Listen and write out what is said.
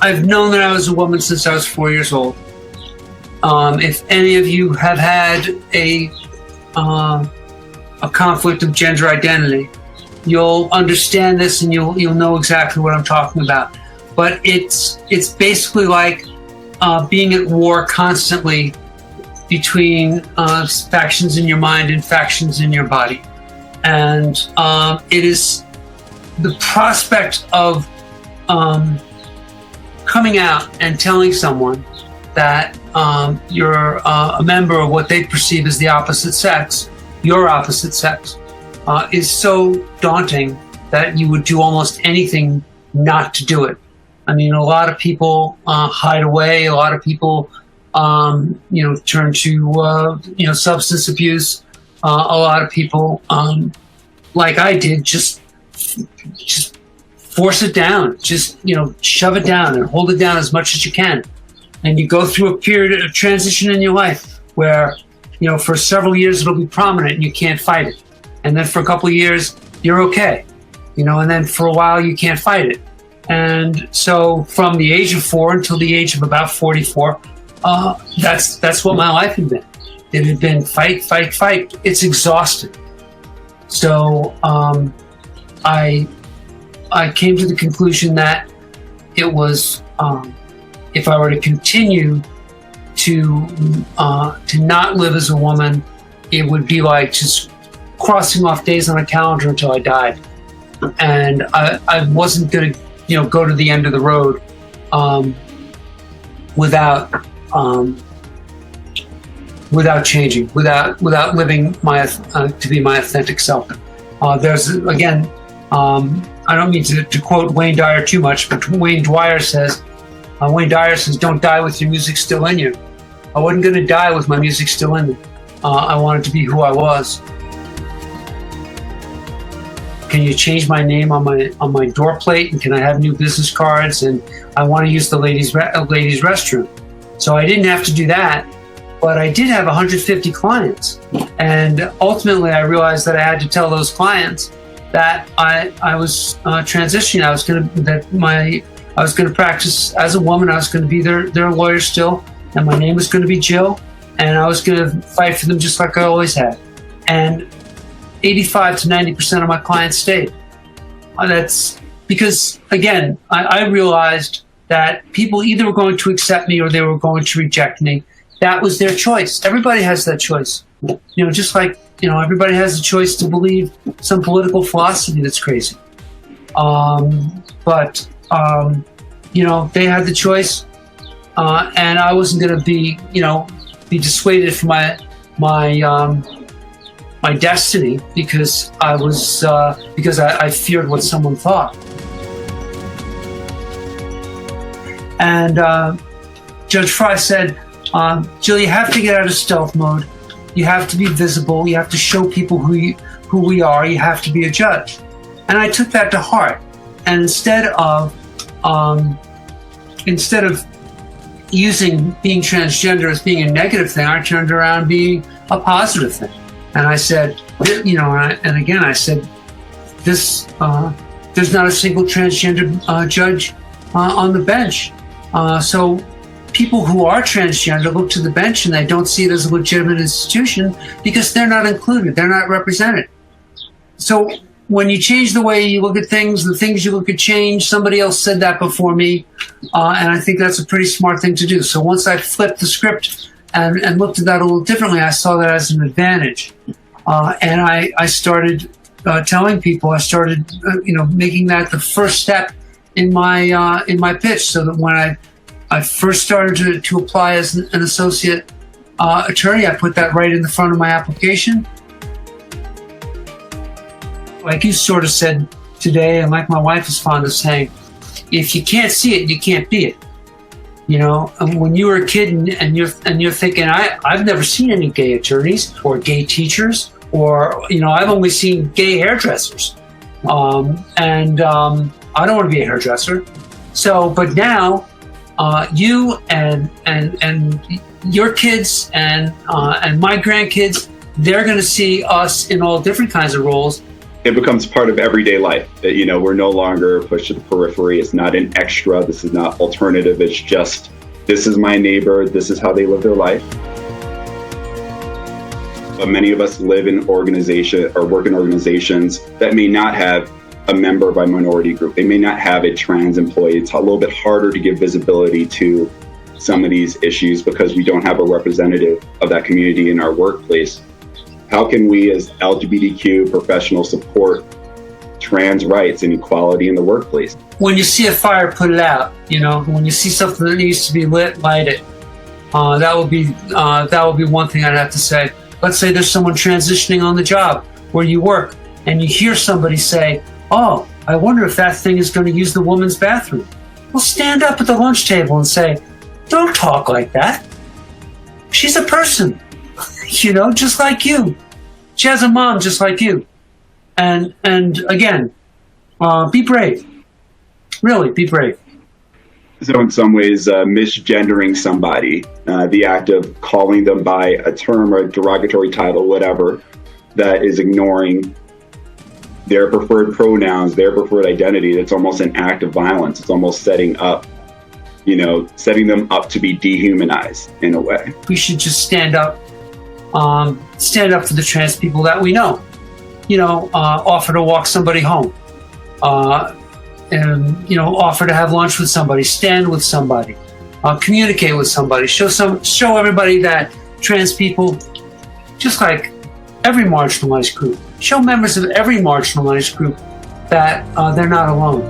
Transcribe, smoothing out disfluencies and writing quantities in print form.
I've known that I was a woman since I was 4 years old. If any of you have had a conflict of gender identity, you'll understand this and you'll know exactly what I'm talking about. But it's basically like being at war constantly between factions in your mind and factions in your body. And it is the prospect of coming out and telling someone that you're a member of what they perceive as the opposite sex, your opposite sex, is so daunting that you would do almost anything not to do it. I mean, a lot of people hide away. A lot of people, turn to, substance abuse. A lot of people, like I did, just force it down. Just, shove it down and hold it down as much as you can. And you go through a period of transition in your life where, for several years it'll be prominent and you can't fight it. And then for a couple of years, you're okay. And then for a while you can't fight it. And so from the age of 4 until the age of about 44, that's what my life had been. It had been fight, fight, fight. It's exhausting. So I came to the conclusion that it was, if I were to continue to not live as a woman, it would be like just crossing off days on a calendar until I died. And I wasn't going to go to the end of the road without changing, without living to be my authentic self. There's again, I don't mean to quote Wayne Dyer too much, but Wayne Dyer says, "Don't die with your music still in you." I wasn't going to die with my music still in me. I wanted to be who I was. Can you change my name on my door plate? And can I have new business cards? And I want to use the ladies' restroom. So I didn't have to do that, but I did have 150 clients. And ultimately, I realized that I had to tell those clients that I was transitioning. I was going to practice as a woman. I was going to be their lawyer still, and my name was going to be Jill. And I was going to fight for them just like I always had. And 85 to 90% of my clients stayed. That's because, again, I realized that people either were going to accept me or they were going to reject me. That was their choice. Everybody has that choice. Just like, everybody has the choice to believe some political philosophy that's crazy. But they had the choice, and I wasn't going to be dissuaded from my destiny because I feared what someone thought. And Judge Fry said, Jill, you have to get out of stealth mode. You have to be visible. You have to show people who we are. You have to be a judge. And I took that to heart. And instead of using being transgender as being a negative thing, I turned around being a positive thing. And I said, I said, there's not a single transgender judge on the bench. So people who are transgender look to the bench and they don't see it as a legitimate institution because they're not included, they're not represented. So when you change the way you look at things, the things you look at change. Somebody else said that before me, and I think that's a pretty smart thing to do. So once I flipped the script and looked at that a little differently, I saw that as an advantage. And I started telling people, I started making that the first step in my pitch, so that when I first started to apply as an associate attorney, I put that right in the front of my application. Like you sort of said today, and like my wife is fond of saying, if you can't see it, you can't be it. And when you were a kid and you're thinking, I've never seen any gay attorneys or gay teachers, or I've only seen gay hairdressers, and I don't want to be a hairdresser. So, but now you and your kids and my grandkids, they're going to see us in all different kinds of roles it becomes part of everyday life. That, you know, we're no longer pushed to the periphery. It's not an extra. This is not alternative. It's just, this is my neighbor. This is how they live their life. But many of us live in organization or work in organizations that may not have a member by minority group. They may not have a trans employee. It's a little bit harder to give visibility to some of these issues because we don't have a representative of that community in our workplace. How can we as LGBTQ professionals support trans rights and equality in the workplace? When you see a fire, put it out. You know, when you see something that needs to be lit, light it. That would be one thing I'd have to say. Let's say there's someone transitioning on the job where you work, and you hear somebody say, "Oh, I wonder if that thing is going to use the woman's bathroom." Well, stand up at the lunch table and say, "Don't talk like that. She's a person, you know, just like you. She has a mom just like you." And again, be brave. Really, be brave. So in some ways, misgendering somebody, the act of calling them by a term or a derogatory title, whatever, that is ignoring their preferred pronouns, their preferred identity, that's almost an act of violence. It's almost setting them up to be dehumanized in a way. We should just stand up for the trans people that we know. You know, offer to walk somebody home. And, you know, offer to have lunch with somebody, stand with somebody, communicate with somebody, show everybody that trans people, just like every marginalized group, show members of every marginalized group that they're not alone.